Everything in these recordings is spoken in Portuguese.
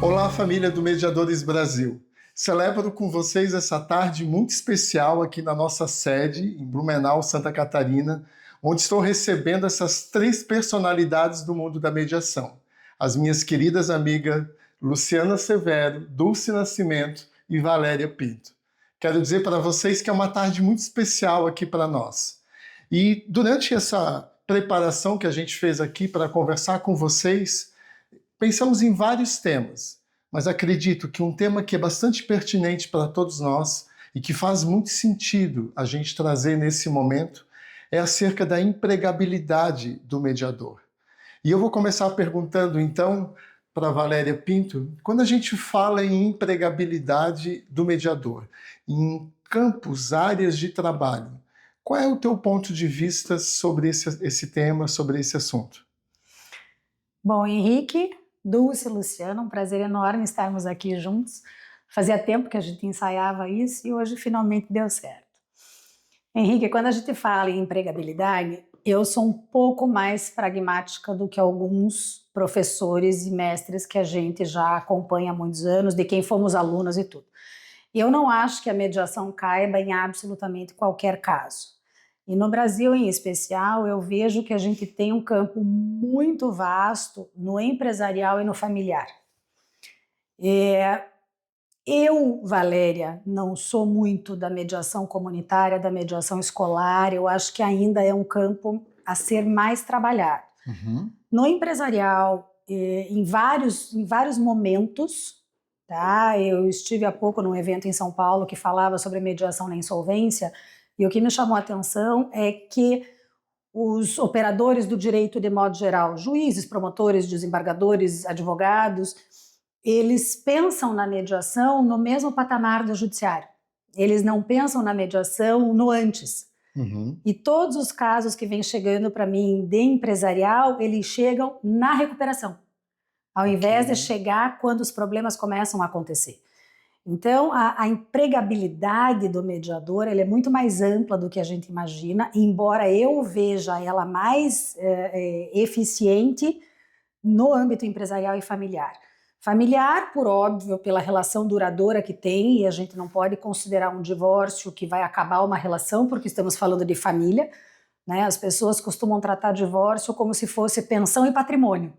Olá, família do Mediadores Brasil. Celebro com vocês essa tarde muito especial aqui na nossa sede, em Blumenau, Santa Catarina, onde estou recebendo essas três personalidades do mundo da mediação. As minhas queridas amigas Luciana Severo, Dulce Nascimento e Valéria Pinto. Quero dizer para vocês que é uma tarde muito especial aqui para nós. E durante essa preparação que a gente fez aqui para conversar com vocês, pensamos em vários temas, mas acredito que um tema que é bastante pertinente para todos nós e que faz muito sentido a gente trazer nesse momento é acerca da empregabilidade do mediador. E eu vou começar perguntando então para Valéria Pinto, quando a gente fala em empregabilidade do mediador, em campos, áreas de trabalho, qual é o teu ponto de vista sobre esse tema, sobre esse assunto? Bom, Henrique, Dulce, Luciana, um prazer enorme estarmos aqui juntos. Fazia tempo que a gente ensaiava isso e hoje finalmente deu certo. Henrique, quando a gente fala em empregabilidade, eu sou um pouco mais pragmática do que alguns professores e mestres que a gente já acompanha há muitos anos, de quem fomos alunos e tudo. Eu não acho que a mediação caiba em absolutamente qualquer caso. E no Brasil, em especial, eu vejo que a gente tem um campo muito vasto no empresarial e no familiar. Eu, Valéria, não sou muito da mediação comunitária, da mediação escolar, eu acho que ainda é um campo a ser mais trabalhado. No empresarial, em vários momentos, tá? Eu estive há pouco num evento em São Paulo que falava sobre mediação na insolvência, e o que me chamou a atenção é que os operadores do direito de modo geral, juízes, promotores, desembargadores, advogados, eles pensam na mediação no mesmo patamar do judiciário. Eles não pensam na mediação no antes. E todos os casos que vêm chegando para mim de empresarial, eles chegam na recuperação, ao invés de chegar quando os problemas começam a acontecer. Então, a empregabilidade do mediador ela é muito mais ampla do que a gente imagina, embora eu veja ela mais eficiente no âmbito empresarial e familiar. Familiar, por óbvio, pela relação duradoura que tem, e a gente não pode considerar um divórcio que vai acabar uma relação, porque estamos falando de família, né? As pessoas costumam tratar divórcio como se fosse pensão e patrimônio,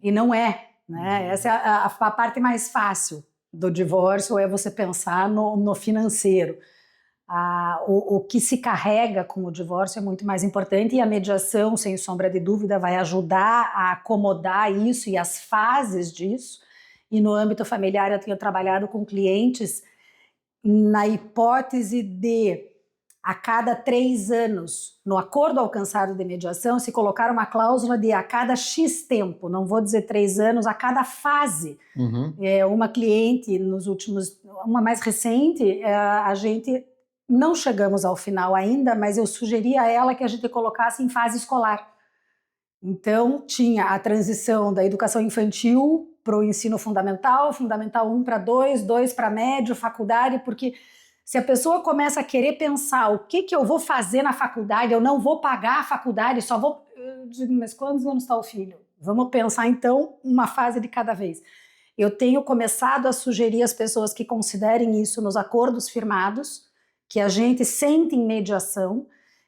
e não é, né? Essa é a parte mais fácil do divórcio, é você pensar no financeiro. O que se carrega com o divórcio é muito mais importante, e a mediação, sem sombra de dúvida, vai ajudar a acomodar isso e as fases disso. E no âmbito familiar eu tenho trabalhado com clientes na hipótese de, a cada 3 anos, no acordo alcançado de mediação, se colocar uma cláusula de a cada X tempo, não vou dizer 3 anos, a cada fase. Uma cliente, uma mais recente, a gente não chegamos ao final ainda, mas eu sugeri a ela que a gente colocasse em fase escolar. Então, tinha a transição da educação infantil para o ensino fundamental, fundamental 1 para 2, 2 para médio, faculdade, porque se a pessoa começa a querer pensar o que eu vou fazer na faculdade, eu não vou pagar a faculdade, só vou... Eu digo, mas quantos anos está o filho? Vamos pensar, então, uma fase de cada vez. Eu tenho começado a sugerir às pessoas que considerem isso nos acordos firmados, que a gente sente em mediação,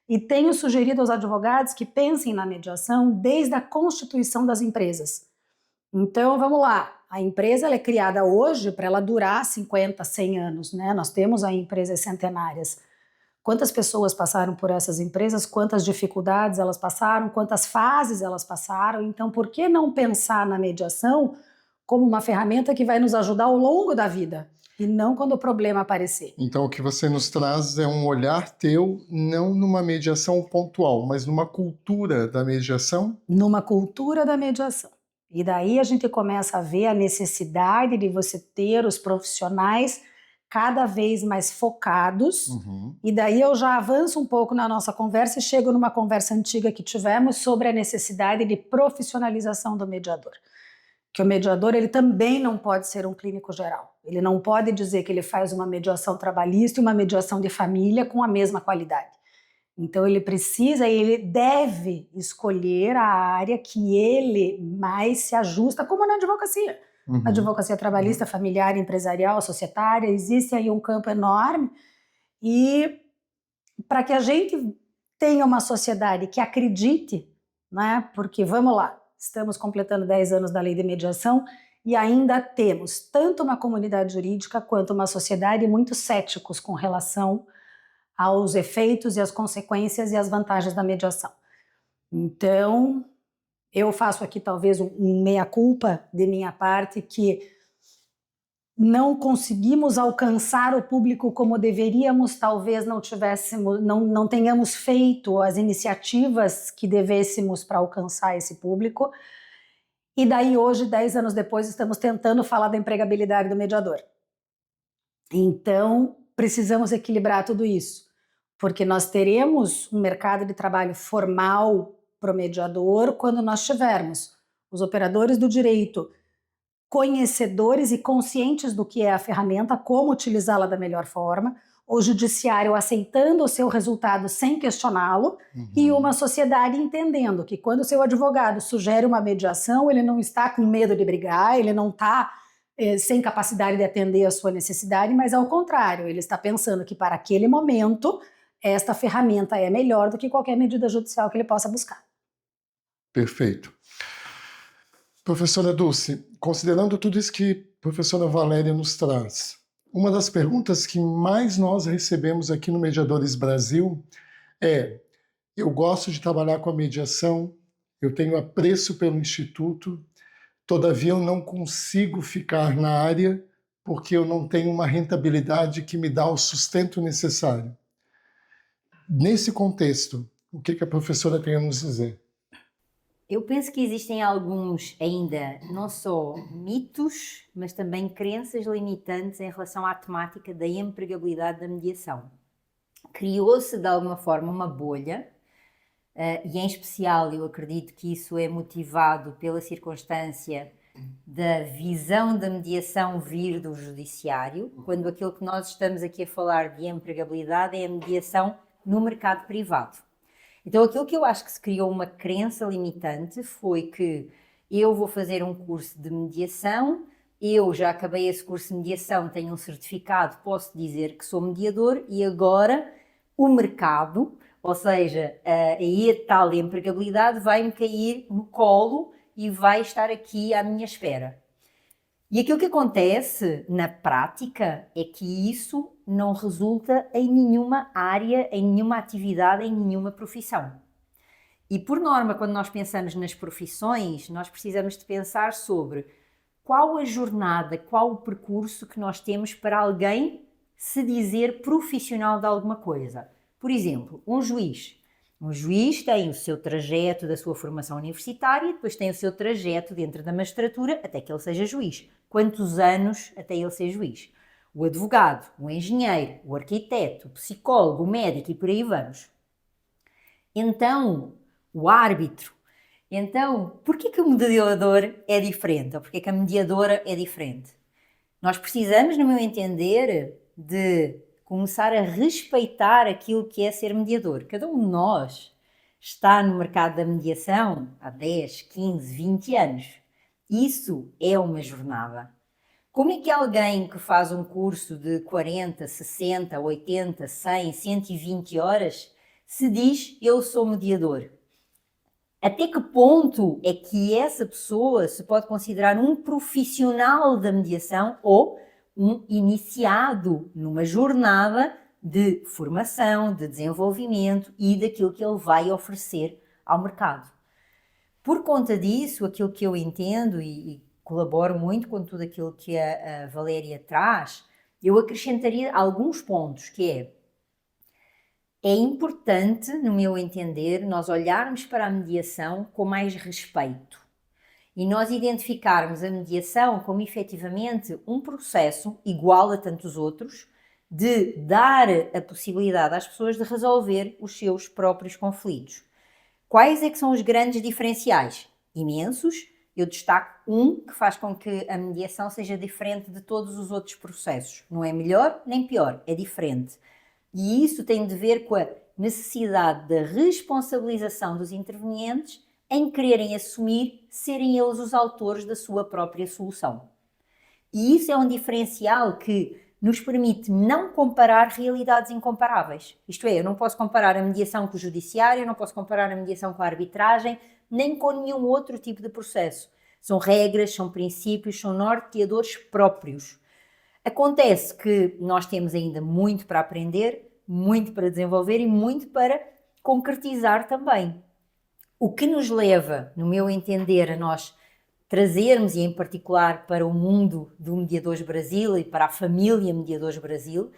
e tenho sugerido aos advogados que pensem na mediação desde a constituição das empresas. Então, vamos lá, a empresa ela é criada hoje para ela durar 50, 100 anos, né? Nós temos aí empresas centenárias. Quantas pessoas passaram por essas empresas, quantas dificuldades elas passaram, quantas fases elas passaram, então por que não pensar na mediação como uma ferramenta que vai nos ajudar ao longo da vida? E não quando o problema aparecer. Então, o que você nos traz é um olhar teu, não numa mediação pontual, mas numa cultura da mediação? Numa cultura da mediação. E daí a gente começa a ver a necessidade de você ter os profissionais cada vez mais focados. E daí eu já avanço um pouco na nossa conversa e chego numa conversa antiga que tivemos sobre a necessidade de profissionalização do mediador. Que o mediador ele também não pode ser um clínico geral. Ele não pode dizer que ele faz uma mediação trabalhista e uma mediação de família com a mesma qualidade. Então ele precisa e ele deve escolher a área que ele mais se ajusta, como na advocacia. Uhum. Advocacia trabalhista, familiar, empresarial, societária, existe aí um campo enorme. E para que a gente tenha uma sociedade que acredite, né? Porque vamos lá, estamos completando 10 anos da lei de mediação e ainda temos tanto uma comunidade jurídica quanto uma sociedade muito céticos com relação aos efeitos e as consequências e as vantagens da mediação. Então, eu faço aqui talvez um meia-culpa de minha parte, que não conseguimos alcançar o público como deveríamos, talvez não tenhamos feito as iniciativas que devêssemos para alcançar esse público. E daí hoje, 10 anos depois, estamos tentando falar da empregabilidade do mediador. Então, precisamos equilibrar tudo isso, porque nós teremos um mercado de trabalho formal para o mediador quando nós tivermos os operadores do direito conhecedores e conscientes do que é a ferramenta, como utilizá-la da melhor forma, o judiciário aceitando o seu resultado sem questioná-lo, e uma sociedade entendendo que quando o seu advogado sugere uma mediação, ele não está com medo de brigar, ele não está sem capacidade de atender a sua necessidade, mas ao contrário, ele está pensando que para aquele momento esta ferramenta é melhor do que qualquer medida judicial que ele possa buscar. Perfeito. Professora Dulce, considerando tudo isso que a professora Valéria nos traz, uma das perguntas que mais nós recebemos aqui no Mediadores Brasil é: eu gosto de trabalhar com a mediação, eu tenho apreço pelo Instituto, todavia eu não consigo ficar na área porque eu não tenho uma rentabilidade que me dá o sustento necessário. Nesse contexto, o que a professora tem a nos dizer? Eu penso que existem alguns ainda, não só mitos, mas também crenças limitantes em relação à temática da empregabilidade da mediação. Criou-se de alguma forma uma bolha, e em especial eu acredito que isso é motivado pela circunstância da visão da mediação vir do judiciário, quando aquilo que nós estamos aqui a falar de empregabilidade é a mediação no mercado privado. Então aquilo que eu acho que se criou uma crença limitante foi que eu vou fazer um curso de mediação, eu já acabei esse curso de mediação, tenho um certificado, posso dizer que sou mediador e agora o mercado, ou seja, a tal empregabilidade vai-me cair no colo e vai estar aqui à minha espera. E aquilo que acontece na prática é que isso não resulta em nenhuma área, em nenhuma atividade, em nenhuma profissão. E por norma, quando nós pensamos nas profissões, nós precisamos de pensar sobre qual a jornada, qual o percurso que nós temos para alguém se dizer profissional de alguma coisa. Por exemplo, um juiz. Um juiz tem o seu trajeto da sua formação universitária, depois tem o seu trajeto dentro da magistratura até que ele seja juiz. Quantos anos até ele ser juiz? O advogado, o engenheiro, o arquiteto, o psicólogo, o médico e por aí vamos. Então, o árbitro. Então, porquê que o mediador é diferente? Ou porquê que a mediadora é diferente? Nós precisamos, no meu entender, de começar a respeitar aquilo que é ser mediador. Cada um de nós está no mercado da mediação há 10, 15, 20 anos. Isso é uma jornada. Como é que alguém que faz um curso de 40, 60, 80, 100, 120 horas se diz eu sou mediador? Até que ponto é que essa pessoa se pode considerar um profissional da mediação ou um iniciado numa jornada de formação, de desenvolvimento e daquilo que ele vai oferecer ao mercado? Por conta disso, aquilo que eu entendo e colaboro muito com tudo aquilo que a Valéria traz, eu acrescentaria alguns pontos, que é importante, no meu entender, nós olharmos para a mediação com mais respeito e nós identificarmos a mediação como efetivamente um processo igual a tantos outros de dar a possibilidade às pessoas de resolver os seus próprios conflitos. Quais é que são os grandes diferenciais? Imensos. Eu destaco um que faz com que a mediação seja diferente de todos os outros processos. Não é melhor nem pior, é diferente. E isso tem de ver com a necessidade da responsabilização dos intervenientes em quererem assumir serem eles os autores da sua própria solução. E isso é um diferencial que nos permite não comparar realidades incomparáveis. Isto é, eu não posso comparar a mediação com o judiciário, eu não posso comparar a mediação com a arbitragem, nem com nenhum outro tipo de processo. São regras, são princípios, são norteadores próprios. Acontece que nós temos ainda muito para aprender, muito para desenvolver e muito para concretizar também. O que nos leva, no meu entender, a nós trazermos, e em particular para o mundo do Mediadores Brasil e para a família Mediadores Brasil,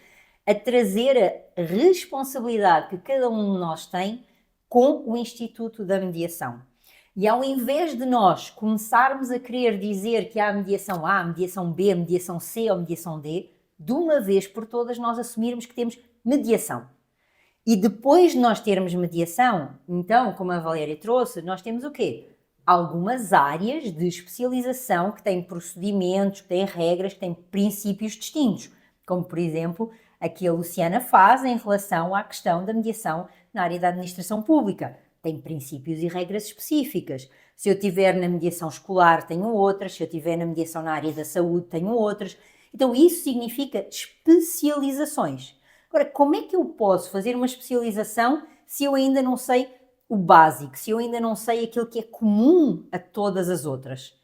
a trazer a responsabilidade que cada um de nós tem com o Instituto da Mediação. E ao invés de nós começarmos a querer dizer que há mediação A, mediação B, mediação C ou mediação D, de uma vez por todas nós assumirmos que temos mediação. E depois de nós termos mediação, então, como a Valéria trouxe, nós temos o quê? Algumas áreas de especialização que têm procedimentos, que têm regras, que têm princípios distintos, como, por exemplo, a que a Luciana faz em relação à questão da mediação na área da administração pública. Tem princípios e regras específicas. Se eu estiver na mediação escolar, tenho outras. Se eu estiver na mediação na área da saúde, tenho outras. Então, isso significa especializações. Agora, como é que eu posso fazer uma especialização se eu ainda não sei o básico, se eu ainda não sei aquilo que é comum a todas as outras?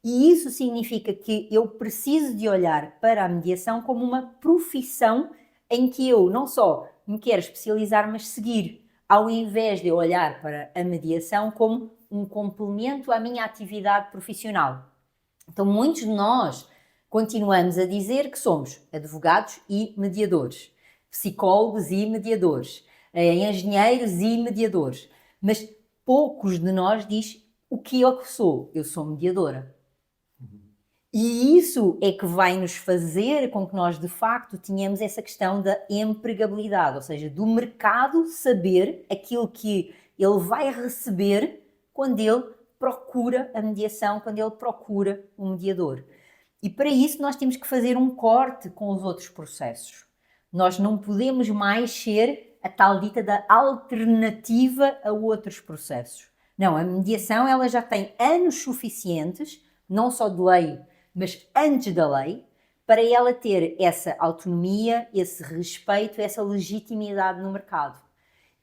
E isso significa que eu preciso de olhar para a mediação como uma profissão em que eu não só me quero especializar, mas seguir, ao invés de eu olhar para a mediação como um complemento à minha atividade profissional. Então, muitos de nós continuamos a dizer que somos advogados e mediadores, psicólogos e mediadores, engenheiros e mediadores, mas poucos de nós dizem o que eu sou. Eu sou mediadora. E isso é que vai nos fazer com que nós, de facto, tenhamos essa questão da empregabilidade, ou seja, do mercado saber aquilo que ele vai receber quando ele procura a mediação, quando ele procura um mediador. E para isso nós temos que fazer um corte com os outros processos. Nós não podemos mais ser a tal dita da alternativa a outros processos. Não, a mediação ela já tem anos suficientes, não só de lei, mas antes da lei, para ela ter essa autonomia, esse respeito, essa legitimidade no mercado.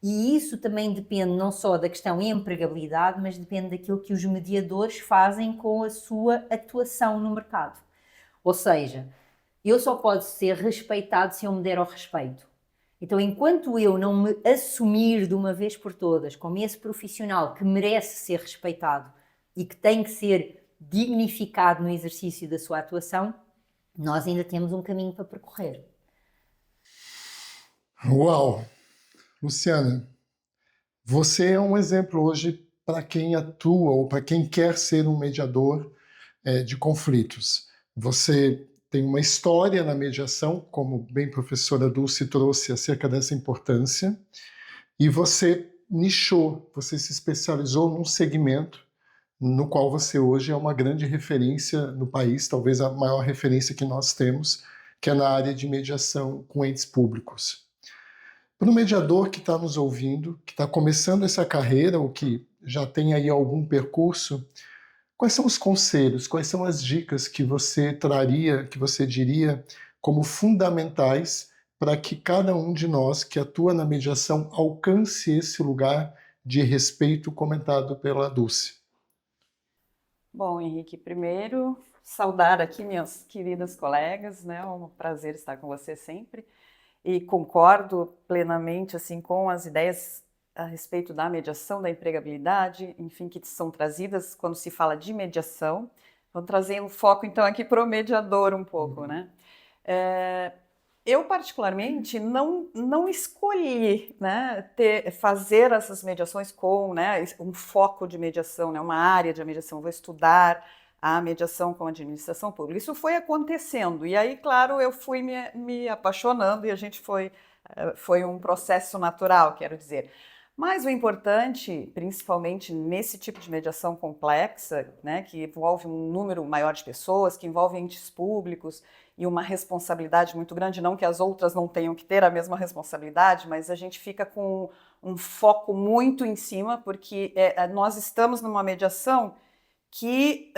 E isso também depende não só da questão empregabilidade, mas depende daquilo que os mediadores fazem com a sua atuação no mercado. Ou seja, eu só posso ser respeitado se eu me der ao respeito. Então, enquanto eu não me assumir de uma vez por todas como esse profissional que merece ser respeitado e que tem que ser dignificado no exercício da sua atuação, nós ainda temos um caminho para percorrer. Uau! Luciana, você é um exemplo hoje para quem atua ou para quem quer ser um mediador de conflitos. Você tem uma história na mediação, como bem a professora Dulce trouxe acerca dessa importância, e você nichou, você se especializou num segmento no qual você hoje é uma grande referência no país, talvez a maior referência que nós temos, que é na área de mediação com entes públicos. Para o mediador que está nos ouvindo, que está começando essa carreira, ou que já tem aí algum percurso, quais são os conselhos, quais são as dicas que você traria, que você diria como fundamentais para que cada um de nós que atua na mediação alcance esse lugar de respeito comentado pela Dulce? Bom, Henrique, primeiro saudar aqui minhas queridas colegas, né? É um prazer estar com você sempre. E concordo plenamente assim com as ideias a respeito da mediação, da empregabilidade, enfim, que são trazidas quando se fala de mediação. Vou trazer um foco então aqui para o mediador um pouco, né? Eu particularmente não escolhi, né, fazer essas mediações com, né, um foco de mediação, né, uma área de mediação. Vou estudar a mediação com a administração pública. Isso foi acontecendo e aí, claro, eu fui me apaixonando e a gente foi um processo natural, quero dizer. Mas o importante, principalmente nesse tipo de mediação complexa, né, que envolve um número maior de pessoas, que envolve entes públicos e uma responsabilidade muito grande, não que as outras não tenham que ter a mesma responsabilidade, mas a gente fica com um foco muito em cima, porque nós estamos numa mediação que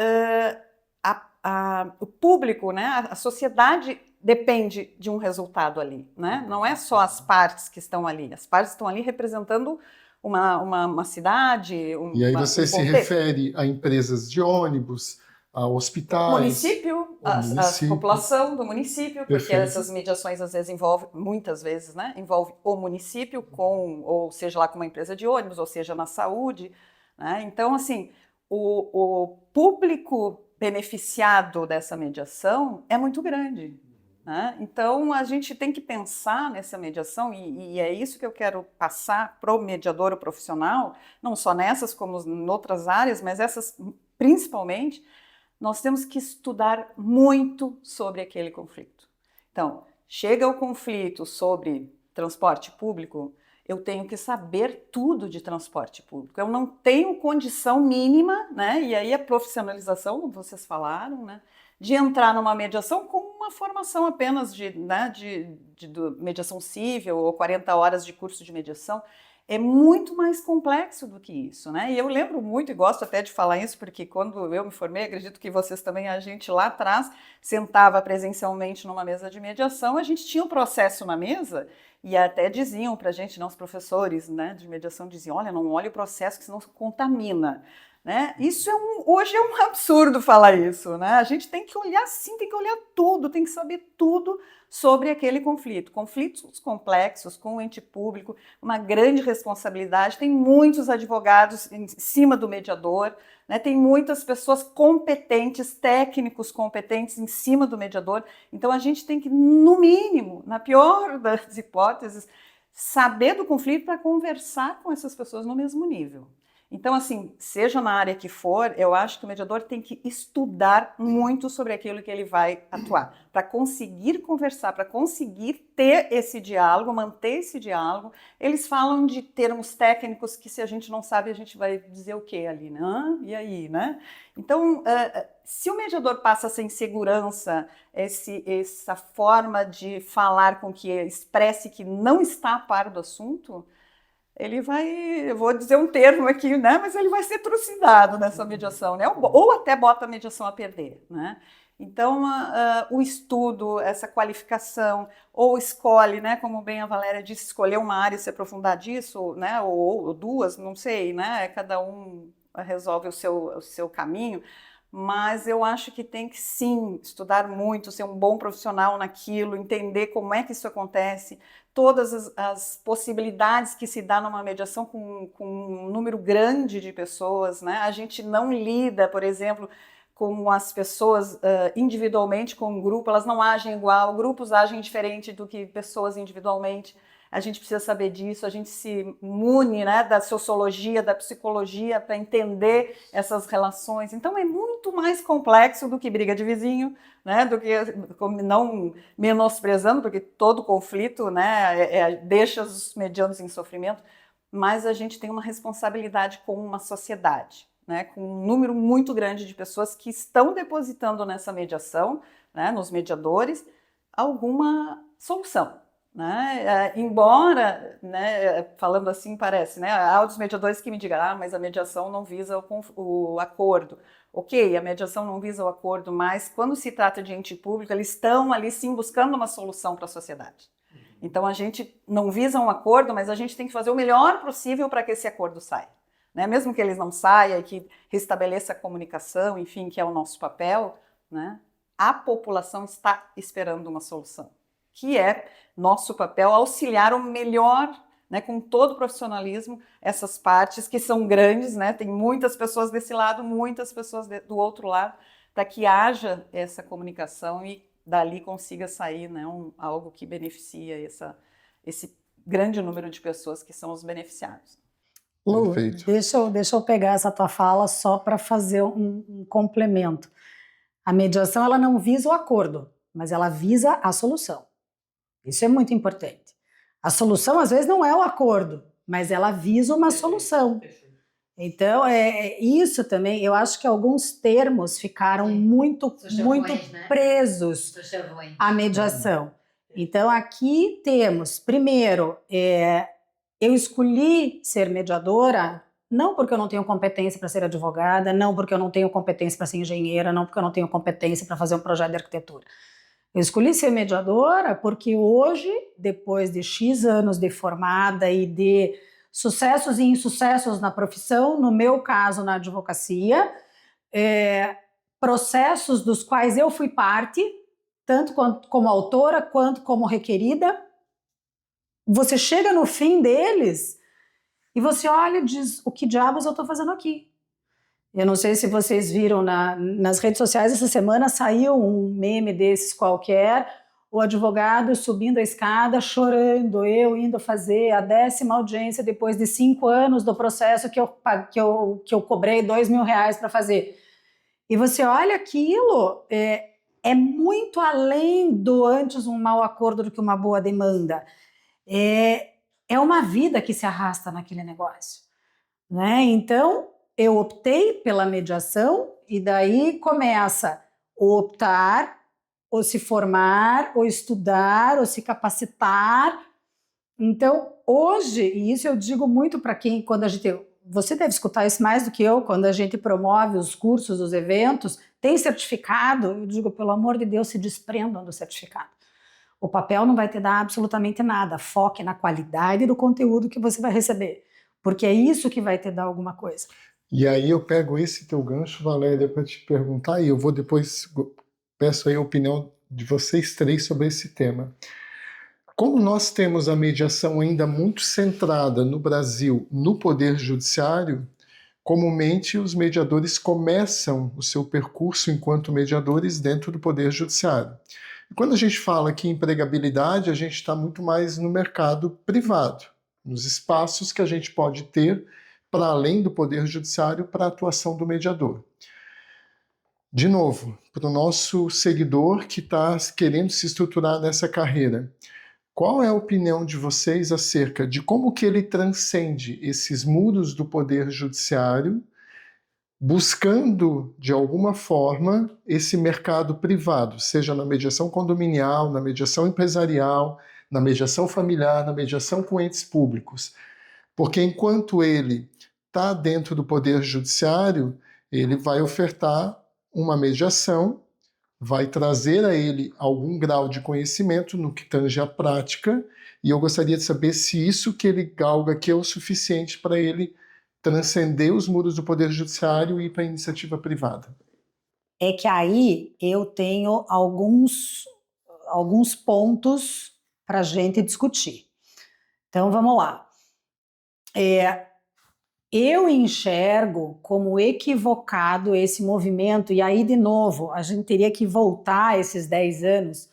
o público, né, a sociedade depende de um resultado ali, né? Não é só as partes que estão ali, as partes estão ali representando uma cidade, E aí você um se contexto. refere a empresas de ônibus, a hospitais... Município, a população do município, porque Perfeito. essas mediações às vezes envolvem, muitas vezes, né, envolve o município com, ou seja lá com uma empresa de ônibus, ou seja na saúde, né? Então, assim, o público beneficiado dessa mediação é muito grande, né? Então, a gente tem que pensar nessa mediação, e é isso que eu quero passar para o mediador, o profissional, não só nessas como em outras áreas, mas essas principalmente. Nós temos que estudar muito sobre aquele conflito. Então, chega o conflito sobre transporte público, eu tenho que saber tudo de transporte público. Eu não tenho condição mínima, né? E aí a profissionalização, como vocês falaram, né? De entrar numa mediação com uma formação apenas de mediação civil ou 40 horas de curso de mediação. É muito mais complexo do que isso, né? E eu lembro muito, e gosto até de falar isso, porque quando eu me formei, acredito que vocês também, a gente lá atrás, sentava presencialmente numa mesa de mediação, a gente tinha um processo na mesa, e até diziam pra gente, não, os professores, né, de mediação diziam, olha, não olhe o processo, que senão contamina. Né? Isso hoje é um absurdo falar isso, né? A gente tem que olhar sim, tem que olhar tudo, tem que saber tudo sobre aquele conflito. Conflitos complexos com o ente público, uma grande responsabilidade, tem muitos advogados em cima do mediador, né? Tem muitas pessoas competentes, técnicos competentes em cima do mediador, então a gente tem que, no mínimo, na pior das hipóteses, saber do conflito para conversar com essas pessoas no mesmo nível. Então, assim, seja na área que for, eu acho que o mediador tem que estudar muito sobre aquilo que ele vai atuar, para conseguir conversar, para conseguir ter esse diálogo, manter esse diálogo. Eles falam de termos técnicos que, se a gente não sabe, a gente vai dizer o quê ali, né? E aí, né? Então, se o mediador passa essa insegurança, essa forma de falar com que expresse que não está a par do assunto, ele vai, eu vou dizer um termo aqui, né, mas ele vai ser trucidado nessa mediação, né, ou até bota a mediação a perder, né. Então, o estudo, essa qualificação, ou escolhe, né, como bem a Valéria disse, escolher uma área e se aprofundar disso, né, ou duas, não sei, né, cada um resolve o seu caminho, mas eu acho que tem que sim estudar muito, ser um bom profissional naquilo, entender como é que isso acontece, todas as possibilidades que se dá numa mediação com um número grande de pessoas, né? A gente não lida, por exemplo, com as pessoas individualmente, com um grupo, elas não agem igual, grupos agem diferente do que pessoas individualmente. A gente precisa saber disso, a gente se mune, né, da sociologia, da psicologia para entender essas relações. Então é muito mais complexo do que briga de vizinho, né, do que, não menosprezando, porque todo conflito, né, deixa os medianos em sofrimento, mas a gente tem uma responsabilidade com uma sociedade, né, com um número muito grande de pessoas que estão depositando nessa mediação, né, nos mediadores, alguma solução. Né? Embora, né, falando assim parece, né, há outros mediadores que me digam, mas a mediação não visa o acordo. Ok, a mediação não visa o acordo, mas quando se trata de ente público, eles estão ali sim buscando uma solução para a sociedade. Então a gente não visa um acordo, mas a gente tem que fazer o melhor possível para que esse acordo saia. Né? Mesmo que eles não saiam, que restabeleça a comunicação, enfim, que é o nosso papel, né? A população está esperando uma solução, que é nosso papel auxiliar o melhor, né, com todo o profissionalismo, essas partes que são grandes, né, tem muitas pessoas desse lado, muitas pessoas do outro lado, para que haja essa comunicação e dali consiga sair, né, algo que beneficia esse grande número de pessoas que são os beneficiados. Lu, deixa eu pegar essa tua fala só para fazer um complemento. A mediação ela não visa o acordo, mas ela visa a solução. Isso é muito importante. A solução, às vezes, não é o acordo, mas ela visa uma solução. Então, isso também, eu acho que alguns termos ficaram muito presos à mediação. Então, aqui temos, primeiro, eu escolhi ser mediadora não porque eu não tenho competência para ser advogada, não porque eu não tenho competência para ser engenheira, não porque eu não tenho competência para fazer um projeto de arquitetura. Eu escolhi ser mediadora porque hoje, depois de X anos de formada e de sucessos e insucessos na profissão, no meu caso na advocacia, processos dos quais eu fui parte, tanto como autora quanto como requerida, você chega no fim deles e você olha e diz, o que diabos eu estou fazendo aqui? Eu não sei se vocês viram nas redes sociais, essa semana saiu um meme desses qualquer, o advogado subindo a escada, chorando, eu indo fazer a 10ª audiência depois de 5 anos do processo que eu cobrei R$2.000 para fazer. E você olha aquilo, é muito além do antes um mau acordo do que uma boa demanda. É uma vida que se arrasta naquele negócio, né? Então, eu optei pela mediação e daí começa o optar, ou se formar, ou estudar, ou se capacitar. Então, hoje, e isso eu digo muito para quem, quando a gente... Você deve escutar isso mais do que eu, quando a gente promove os cursos, os eventos, tem certificado, eu digo, pelo amor de Deus, se desprendam do certificado. O papel não vai te dar absolutamente nada, foque na qualidade do conteúdo que você vai receber, porque é isso que vai te dar alguma coisa. E aí eu pego esse teu gancho, Valéria, para te perguntar, e eu vou depois, peço aí a opinião de vocês três sobre esse tema. Como nós temos a mediação ainda muito centrada no Brasil, no Poder Judiciário, comumente os mediadores começam o seu percurso enquanto mediadores dentro do Poder Judiciário. E quando a gente fala aqui em empregabilidade, a gente está muito mais no mercado privado, nos espaços que a gente pode ter para além do Poder Judiciário para a atuação do mediador. De novo, para o nosso seguidor que está querendo se estruturar nessa carreira, qual é a opinião de vocês acerca de como que ele transcende esses muros do Poder Judiciário, buscando, de alguma forma, esse mercado privado, seja na mediação condominial, na mediação empresarial, na mediação familiar, na mediação com entes públicos? Porque enquanto ele está dentro do Poder Judiciário, ele vai ofertar uma mediação, vai trazer a ele algum grau de conhecimento no que tange a prática, e eu gostaria de saber se isso que ele galga aqui é o suficiente para ele transcender os muros do Poder Judiciário e ir para a iniciativa privada. É que aí eu tenho alguns pontos para a gente discutir. Então, vamos lá. Eu enxergo como equivocado esse movimento, e aí, de novo, a gente teria que voltar esses 10 anos.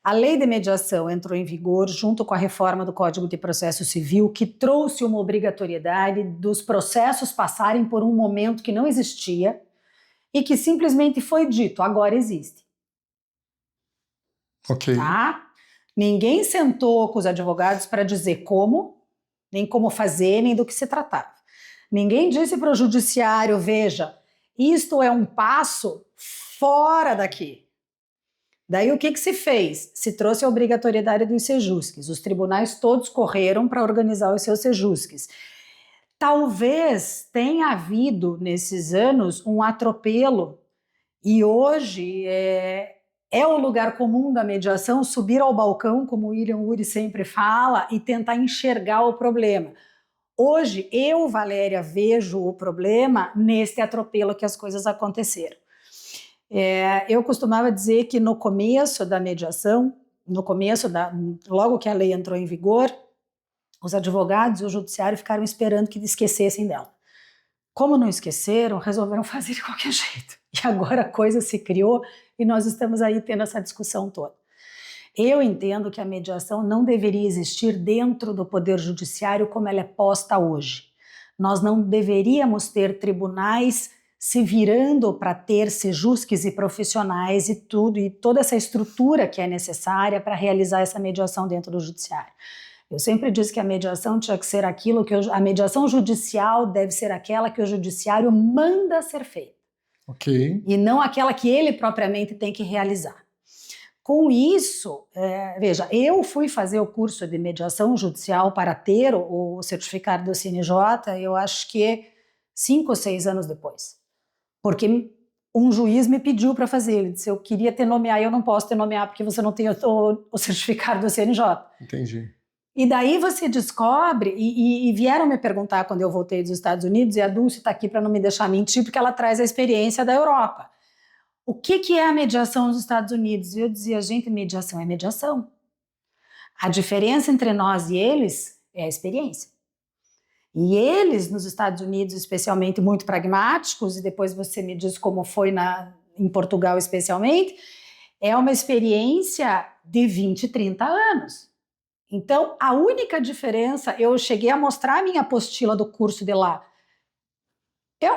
A lei de mediação entrou em vigor junto com a reforma do Código de Processo Civil, que trouxe uma obrigatoriedade dos processos passarem por um momento que não existia e que simplesmente foi dito, agora existe. Ok. Tá? Ninguém sentou com os advogados para dizer como, nem como fazer, nem do que se tratava. Ninguém disse para o judiciário, veja, isto é um passo fora daqui. Daí o que se fez? Se trouxe a obrigatoriedade dos sejusques. Os tribunais todos correram para organizar os seus sejusques. Talvez tenha havido, nesses anos, um atropelo, e hoje é o lugar comum da mediação subir ao balcão, como o William Ury sempre fala, e tentar enxergar o problema. Hoje, eu, Valéria, vejo o problema neste atropelo que as coisas aconteceram. Eu costumava dizer que no começo da mediação, logo que a lei entrou em vigor, os advogados e o judiciário ficaram esperando que esquecessem dela. Como não esqueceram, resolveram fazer de qualquer jeito. E agora a coisa se criou e nós estamos aí tendo essa discussão toda. Eu entendo que a mediação não deveria existir dentro do Poder Judiciário como ela é posta hoje. Nós não deveríamos ter tribunais se virando para ter sejusques e profissionais e tudo, e toda essa estrutura que é necessária para realizar essa mediação dentro do Judiciário. Eu sempre disse que a mediação tinha que ser aquilo que a mediação judicial deve ser aquela que o judiciário manda ser feita. Ok. E não aquela que ele propriamente tem que realizar. Com isso, veja, eu fui fazer o curso de mediação judicial para ter o certificado do CNJ, eu acho que 5 ou 6 anos depois. Porque um juiz me pediu para fazer, ele disse, eu queria te nomear e eu não posso te nomear porque você não tem o certificado do CNJ. Entendi. E daí você descobre, e vieram me perguntar quando eu voltei dos Estados Unidos, e a Dulce está aqui para não me deixar mentir, porque ela traz a experiência da Europa. O que é a mediação nos Estados Unidos? E eu dizia, gente, mediação é mediação. A diferença entre nós e eles é a experiência. E eles, nos Estados Unidos, especialmente, muito pragmáticos, e depois você me diz como foi em Portugal especialmente, é uma experiência de 20, 30 anos. Então, a única diferença, eu cheguei a mostrar a minha apostila do curso de lá,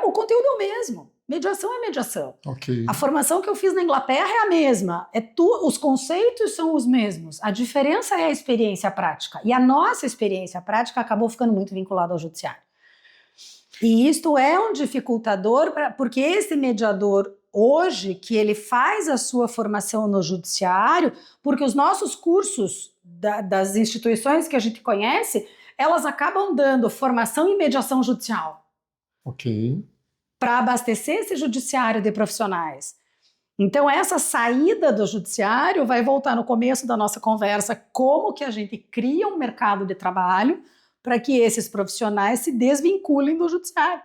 o conteúdo é o mesmo, mediação é mediação. Ok. A formação que eu fiz na Inglaterra é a mesma, os conceitos são os mesmos, a diferença é a experiência prática, e a nossa experiência prática acabou ficando muito vinculada ao judiciário. E isto é um dificultador, porque esse mediador hoje, que ele faz a sua formação no judiciário, porque os nossos cursos das instituições que a gente conhece, elas acabam dando formação em mediação judicial. Ok. Para abastecer esse judiciário de profissionais. Então, essa saída do judiciário vai voltar no começo da nossa conversa, como que a gente cria um mercado de trabalho para que esses profissionais se desvinculem do judiciário.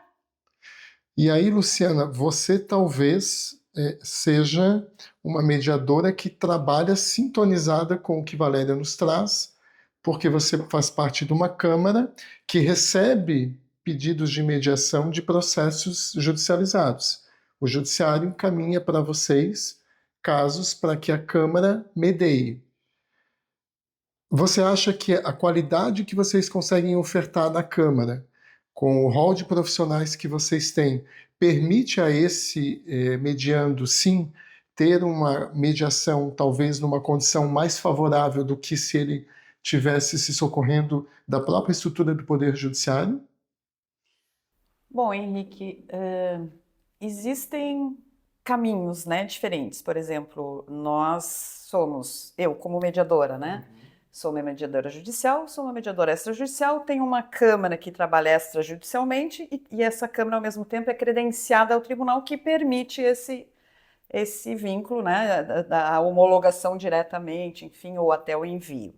E aí, Luciana, você talvez seja uma mediadora que trabalha sintonizada com o que Valéria nos traz, porque você faz parte de uma Câmara que recebe pedidos de mediação de processos judicializados. O Judiciário encaminha para vocês casos para que a Câmara medeie. Você acha que a qualidade que vocês conseguem ofertar na Câmara, com o rol de profissionais que vocês têm, permite a esse mediando, sim, ter uma mediação talvez numa condição mais favorável do que se ele tivesse se socorrendo da própria estrutura do Poder Judiciário? Bom, Henrique, existem caminhos, né, diferentes. Por exemplo, eu como mediadora, né? Sou uma mediadora judicial, sou uma mediadora extrajudicial, tenho uma Câmara que trabalha extrajudicialmente e essa Câmara, ao mesmo tempo, é credenciada ao tribunal que permite esse vínculo, né, da homologação diretamente, enfim, ou até o envio.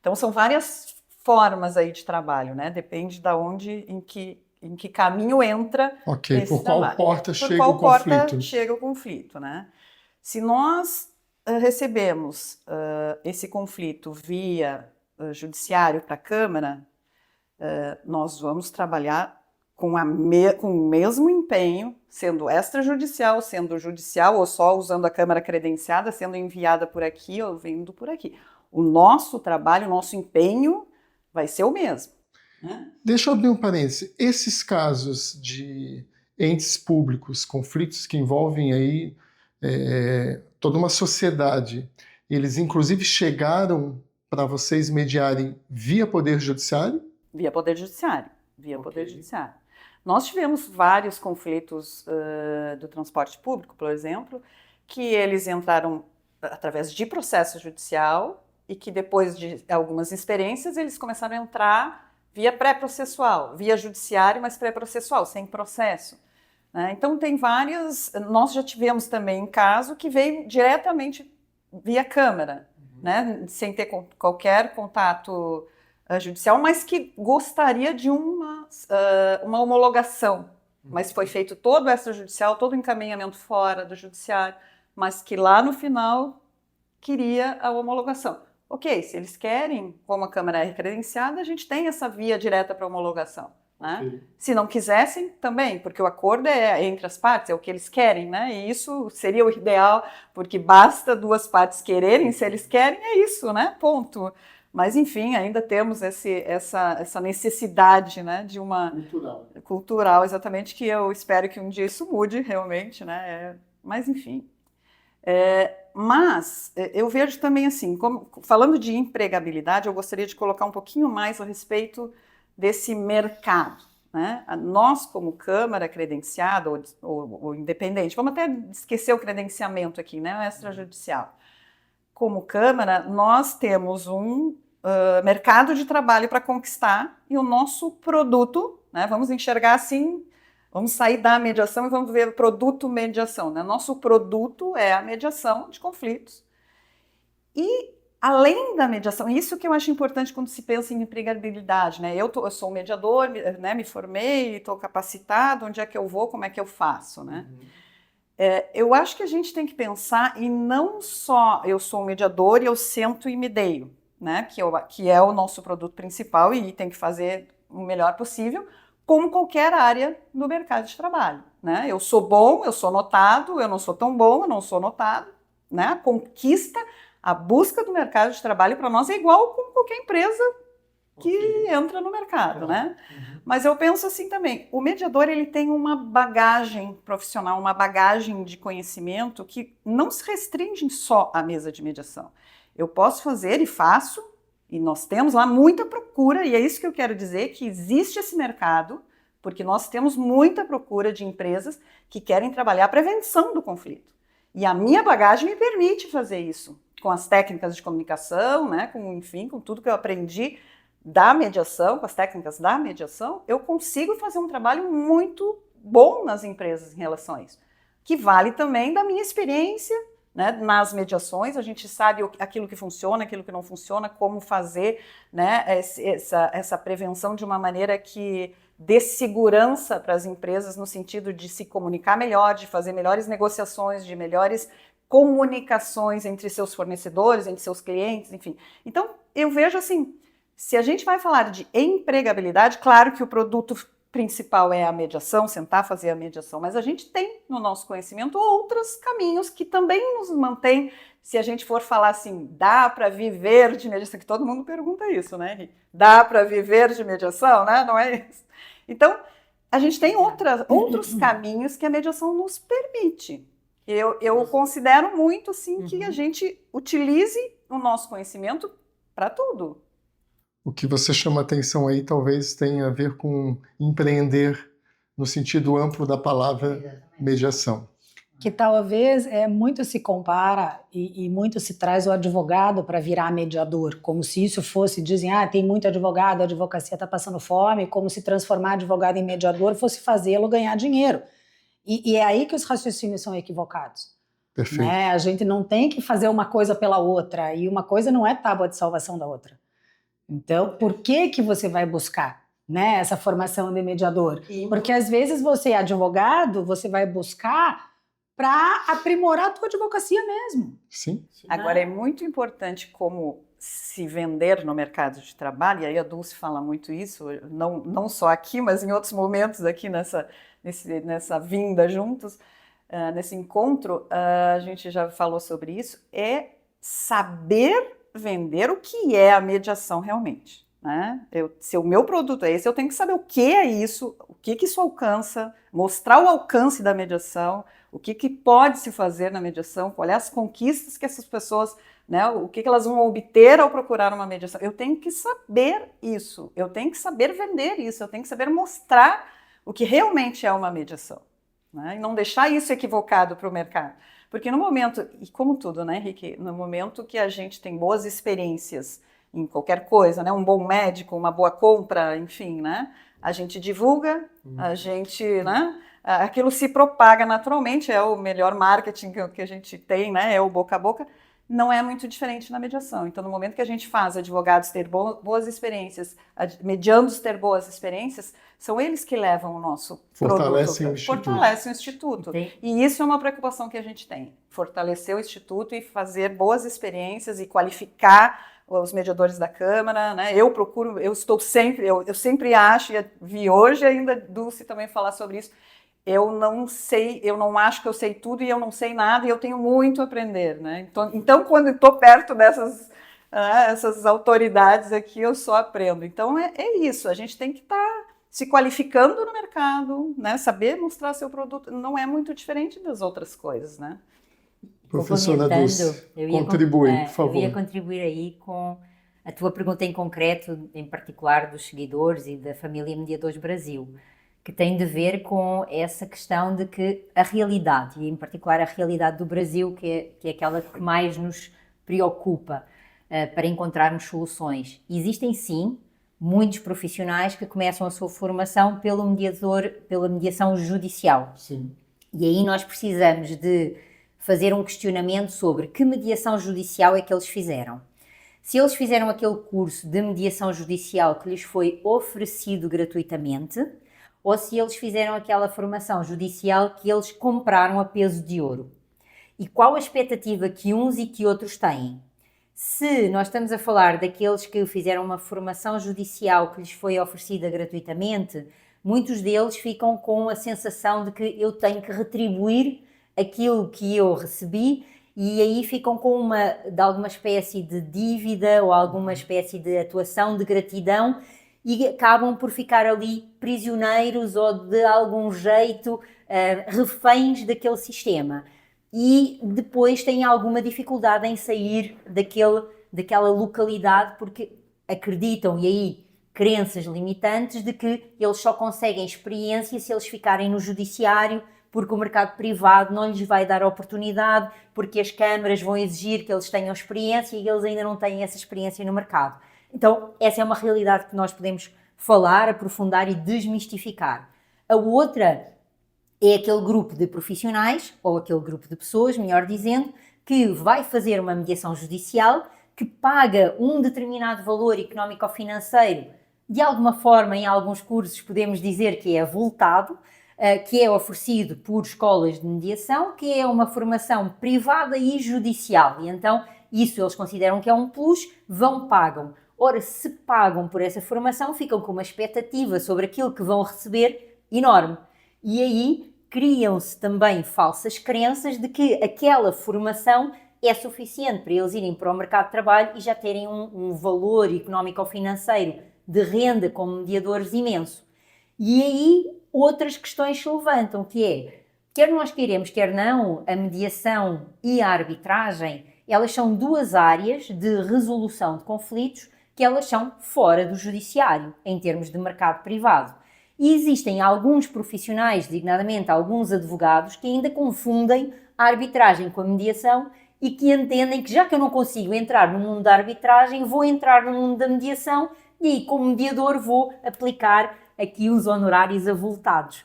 Então, são várias formas aí de trabalho, né? Depende de onde, em que caminho entra esse por qual trabalho. porta chega qual o conflito? Porta chega o conflito, né? Se nós recebemos esse conflito via judiciário para a Câmara, nós vamos trabalhar com o mesmo empenho, sendo extrajudicial, sendo judicial, ou só usando a Câmara credenciada, sendo enviada por aqui ou vindo por aqui. O nosso trabalho, o nosso empenho vai ser o mesmo. Deixa eu abrir um parêntese. Esses casos de entes públicos, conflitos que envolvem aí toda uma sociedade, eles inclusive chegaram para vocês mediarem via Poder Judiciário? Via Poder Judiciário. Via Poder Judiciário. Nós tivemos vários conflitos do transporte público, por exemplo, que eles entraram através de processo judicial e que depois de algumas experiências eles começaram a entrar via pré-processual, via judiciário, mas pré-processual, sem processo. Né? Então tem várias, nós já tivemos também caso que veio diretamente via Câmara, né? Sem ter qualquer contato judicial, mas que gostaria de uma homologação. Mas foi feito todo o extrajudicial, todo o encaminhamento fora do judiciário, mas que lá no final queria a homologação. Ok, se eles querem, como a Câmara é credenciada, a gente tem essa via direta para homologação. Né? Se não quisessem, também, porque o acordo é entre as partes, é o que eles querem, né? E isso seria o ideal, porque basta duas partes quererem, se eles querem, é isso, né? Ponto. Mas, enfim, ainda temos essa necessidade, né, de uma... Cultural, exatamente, que eu espero que um dia isso mude, realmente, né? Mas, enfim. Mas eu vejo também assim, falando de empregabilidade, eu gostaria de colocar um pouquinho mais a respeito desse mercado, né? Nós, como Câmara credenciada ou independente, vamos até esquecer o credenciamento aqui, né? O extrajudicial. Como Câmara, nós temos um mercado de trabalho para conquistar e o nosso produto, né? Vamos enxergar assim, vamos sair da mediação e vamos ver o produto mediação, né? Nosso produto é a mediação de conflitos. E além da mediação, isso que eu acho importante quando se pensa em empregabilidade, né? Eu sou um mediador, né? Me formei, estou capacitado, onde é que eu vou, como é que eu faço, né? Eu acho que a gente tem que pensar em não só eu sou um mediador e eu sento e me deio, né? Que é o nosso produto principal e tem que fazer o melhor possível, como qualquer área do mercado de trabalho, né? Eu sou bom, eu sou notado, eu não sou tão bom, eu não sou notado, né? A conquista, a busca do mercado de trabalho para nós é igual com qualquer empresa que entra no mercado, né? Mas eu penso assim também, o mediador ele tem uma bagagem profissional, uma bagagem de conhecimento que não se restringe só à mesa de mediação. Eu posso fazer e faço, e nós temos lá muita procura, e é isso que eu quero dizer, que existe esse mercado, porque nós temos muita procura de empresas que querem trabalhar a prevenção do conflito. E a minha bagagem me permite fazer isso, com as técnicas de comunicação, né, com tudo que eu aprendi da mediação, com as técnicas da mediação, eu consigo fazer um trabalho muito bom nas empresas em relação a isso, que vale também da minha experiência, né, nas mediações. A gente sabe aquilo que funciona, aquilo que não funciona, como fazer, né, essa prevenção de uma maneira que dê segurança para as empresas no sentido de se comunicar melhor, de fazer melhores negociações, de melhores comunicações entre seus fornecedores, entre seus clientes, enfim. Então, eu vejo assim, se a gente vai falar de empregabilidade, claro que o produto principal é a mediação, sentar, fazer a mediação, mas a gente tem no nosso conhecimento outros caminhos que também nos mantêm, se a gente for falar assim, dá para viver de mediação, que todo mundo pergunta isso, né, Henrique? Dá para viver de mediação, né? Não é isso? Então, a gente tem outros caminhos que a mediação nos permite. Eu considero muito, assim, que a gente utilize o nosso conhecimento para tudo. O que você chama atenção aí talvez tenha a ver com empreender no sentido amplo da palavra mediação. Que talvez muito se compara e muito se traz o advogado para virar mediador, como se isso fosse, dizem, tem muito advogado, a advocacia está passando fome, como se transformar advogado em mediador fosse fazê-lo ganhar dinheiro. E é aí que os raciocínios são equivocados. Perfeito. Né? A gente não tem que fazer uma coisa pela outra, e uma coisa não é tábua de salvação da outra. Então, por que você vai buscar, né, essa formação de mediador? Porque às vezes você é advogado, você vai buscar para aprimorar a tua advocacia mesmo. Sim. Agora, é muito importante como se vender no mercado de trabalho, e aí a Dulce fala muito isso, não só aqui, mas em outros momentos aqui nessa vinda juntos, nesse encontro, a gente já falou sobre isso, é saber vender o que é a mediação realmente, né? Se o meu produto é esse, eu tenho que saber o que é isso, o que isso alcança, mostrar o alcance da mediação, o que pode se fazer na mediação, quais as conquistas que essas pessoas, né, o que elas vão obter ao procurar uma mediação. Eu tenho que saber isso, eu tenho que saber vender isso, eu tenho que saber mostrar o que realmente é uma mediação, né? E não deixar isso equivocado para o mercado. Porque no momento, e como tudo, né, Henrique, no momento que a gente tem boas experiências em qualquer coisa, né, um bom médico, uma boa compra, enfim, né, a gente divulga, a gente, né, aquilo se propaga naturalmente, é o melhor marketing que a gente tem, né, é o boca a boca, não é muito diferente na mediação. Então, no momento que a gente faz advogados ter boas experiências, mediandos ter boas experiências, são eles que levam o nosso Fortalecem produto. Fortalecem o Instituto. E isso é uma preocupação que a gente tem. Fortalecer o Instituto e fazer boas experiências e qualificar os mediadores da Câmara, né? Eu sempre acho, e vi hoje ainda Dulce também falar sobre isso, eu não acho que eu sei tudo e eu não sei nada e eu tenho muito a aprender, né? Então quando eu estou perto essas autoridades aqui, eu só aprendo. Então é isso, a gente tem que estar se qualificando no mercado, né? Saber mostrar seu produto, não é muito diferente das outras coisas, né? Professora Dulce, contribui, por favor. Eu ia contribuir aí com a tua pergunta em concreto, em particular dos seguidores e da família Mediadores Brasil, que tem de ver com essa questão de que a realidade, e em particular a realidade do Brasil, que é aquela que mais nos preocupa para encontrarmos soluções. Existem sim muitos profissionais que começam a sua formação pela mediação judicial. Sim. E aí nós precisamos de fazer um questionamento sobre que mediação judicial é que eles fizeram. Se eles fizeram aquele curso de mediação judicial que lhes foi oferecido gratuitamente, ou se eles fizeram aquela formação judicial que eles compraram a peso de ouro. E qual a expectativa que uns e que outros têm? Se nós estamos a falar daqueles que fizeram uma formação judicial que lhes foi oferecida gratuitamente, muitos deles ficam com a sensação de que eu tenho que retribuir aquilo que eu recebi, e aí ficam com de alguma espécie de dívida ou alguma espécie de atuação de gratidão e acabam por ficar ali prisioneiros ou de algum jeito reféns daquele sistema. E depois têm alguma dificuldade em sair daquela localidade porque acreditam, e aí crenças limitantes, de que eles só conseguem experiência se eles ficarem no judiciário, porque o mercado privado não lhes vai dar oportunidade, porque as câmaras vão exigir que eles tenham experiência e eles ainda não têm essa experiência no mercado. Então, essa é uma realidade que nós podemos falar, aprofundar e desmistificar. A outra é aquele grupo de profissionais, ou aquele grupo de pessoas, melhor dizendo, que vai fazer uma mediação judicial, que paga um determinado valor económico ou financeiro, de alguma forma, em alguns cursos podemos dizer que é avultado, que é oferecido por escolas de mediação, que é uma formação privada e judicial. E então, isso eles consideram que é um plus, pagam. Ora, se pagam por essa formação, ficam com uma expectativa sobre aquilo que vão receber enorme. E aí criam-se também falsas crenças de que aquela formação é suficiente para eles irem para o mercado de trabalho e já terem um valor económico ou financeiro de renda como mediadores imenso. E aí outras questões se levantam, que é, quer nós queremos, quer não, a mediação e a arbitragem, elas são duas áreas de resolução de conflitos que elas são fora do judiciário, em termos de mercado privado. E existem alguns profissionais, designadamente alguns advogados, que ainda confundem a arbitragem com a mediação e que entendem que já que eu não consigo entrar no mundo da arbitragem, vou entrar no mundo da mediação e aí, como mediador, vou aplicar aqui uns honorários avultados.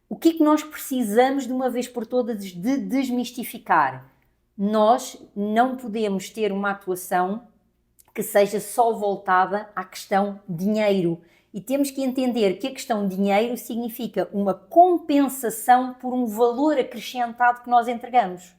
O que é que nós precisamos de uma vez por todas de desmistificar? Nós não podemos ter uma atuação que seja só voltada à questão dinheiro. E temos que entender que a questão dinheiro significa uma compensação por um valor acrescentado que nós entregamos.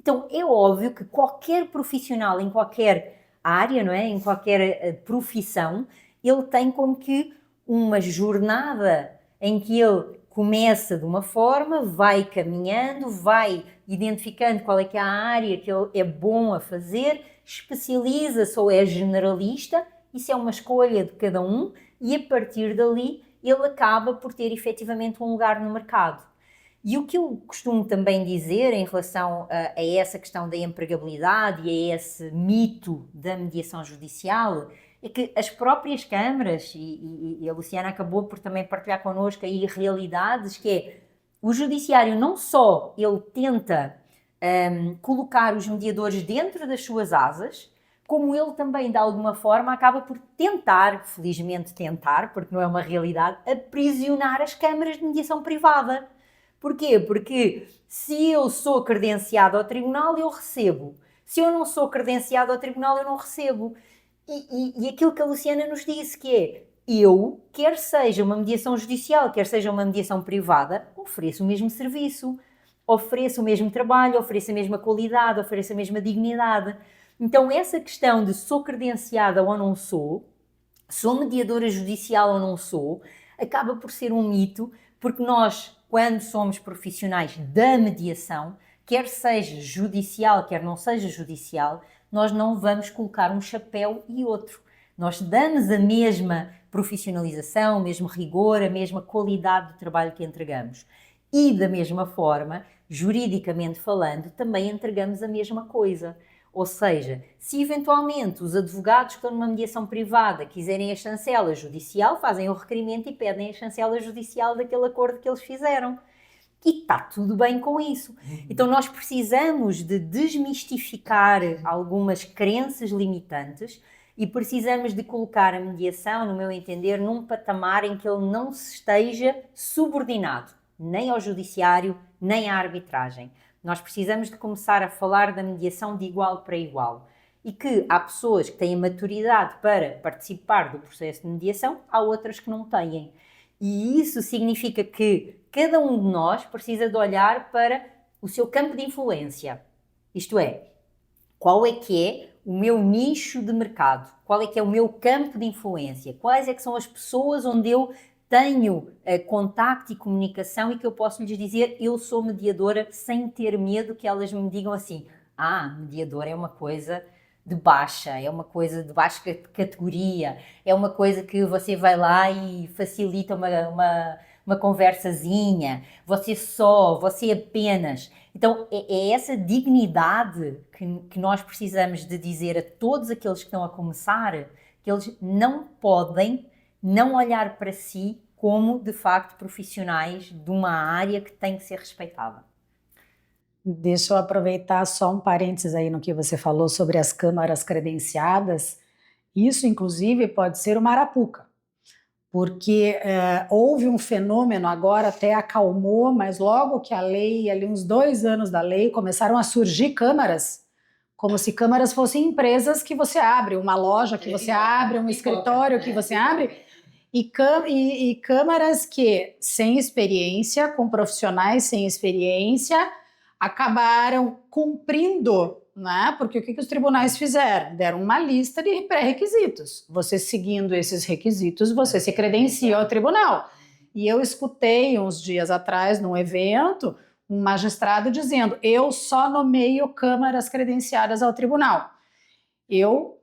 Então é óbvio que qualquer profissional em qualquer área, não é? Em qualquer profissão, ele tem como que uma jornada em que ele começa de uma forma, vai caminhando, vai identificando qual é que é a área que ele é bom a fazer, especializa-se ou é generalista, isso é uma escolha de cada um, e a partir dali ele acaba por ter efetivamente um lugar no mercado. E o que eu costumo também dizer em relação a essa questão da empregabilidade e a esse mito da mediação judicial é que as próprias câmaras, e a Luciana acabou por também partilhar connosco aí realidades, que é o judiciário não só ele tenta colocar os mediadores dentro das suas asas, como ele também, de alguma forma, acaba por tentar, felizmente tentar, porque não é uma realidade, aprisionar as câmaras de mediação privada. Porquê? Porque se eu sou credenciado ao tribunal, eu recebo. Se eu não sou credenciado ao tribunal, eu não recebo. E aquilo que a Luciana nos disse, que é, eu, quer seja uma mediação judicial, quer seja uma mediação privada, ofereço o mesmo serviço, ofereço o mesmo trabalho, ofereço a mesma qualidade, ofereço a mesma dignidade. Então essa questão de sou credenciada ou não sou mediadora judicial ou não sou, acaba por ser um mito, porque nós, quando somos profissionais da mediação, quer seja judicial, quer não seja judicial, nós não vamos colocar um chapéu e outro. Nós damos a mesma profissionalização, o mesmo rigor, a mesma qualidade do trabalho que entregamos. E da mesma forma, juridicamente falando, também entregamos a mesma coisa. Ou seja, se eventualmente os advogados que estão numa mediação privada quiserem a chancela judicial, fazem o requerimento e pedem a chancela judicial daquele acordo que eles fizeram. E está tudo bem com isso. Então nós precisamos de desmistificar algumas crenças limitantes e precisamos de colocar a mediação, no meu entender, num patamar em que ele não se esteja subordinado, nem ao judiciário, nem à arbitragem. Nós precisamos de começar a falar da mediação de igual para igual. E que há pessoas que têm maturidade para participar do processo de mediação, há outras que não têm. E isso significa que cada um de nós precisa de olhar para o seu campo de influência. Isto é, qual é que é o meu nicho de mercado? Qual é que é o meu campo de influência? Quais é que são as pessoas onde eu tenho contacto e comunicação e que eu posso lhes dizer eu sou mediadora sem ter medo que elas me digam assim, mediadora é uma coisa de baixa, é uma coisa de baixa categoria, é uma coisa que você vai lá e facilita uma conversazinha, você apenas. Então é essa dignidade que nós precisamos de dizer a todos aqueles que estão a começar, que eles não podem não olhar para si como, de facto, profissionais de uma área que tem que ser respeitada. Deixa eu aproveitar só um parênteses aí no que você falou sobre as câmaras credenciadas. Isso, inclusive, pode ser uma arapuca, porque houve um fenômeno, agora até acalmou, mas logo que a lei, ali uns 2 anos da lei, começaram a surgir câmaras, como se câmaras fossem empresas que você abre, uma loja que você abre, um escritório que você abre, e câmaras que, sem experiência, com profissionais sem experiência, acabaram cumprindo, né? Porque o que os tribunais fizeram? Deram uma lista de pré-requisitos. Você seguindo esses requisitos, você se credencia ao tribunal. E eu escutei uns dias atrás, num evento, um magistrado dizendo, eu só nomeio câmaras credenciadas ao tribunal. Eu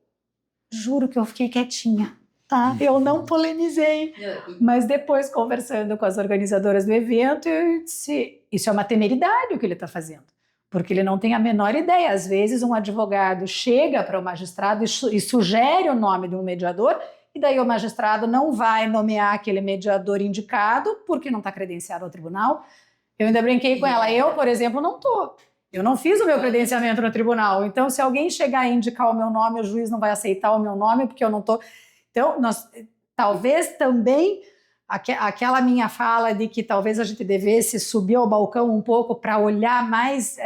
juro que eu fiquei quietinha. Tá? Eu não polemizei, mas depois conversando com as organizadoras do evento, eu disse, isso é uma temeridade o que ele está fazendo, porque ele não tem a menor ideia. Às vezes um advogado chega para o magistrado e sugere o nome de um mediador, e daí o magistrado não vai nomear aquele mediador indicado porque não está credenciado ao tribunal. Eu ainda brinquei com ela, eu, por exemplo, não estou. Eu não fiz o meu credenciamento no tribunal, então se alguém chegar e indicar o meu nome, o juiz não vai aceitar o meu nome porque eu não estou... Então, talvez também aquela minha fala de que talvez a gente devesse subir ao balcão um pouco para olhar mais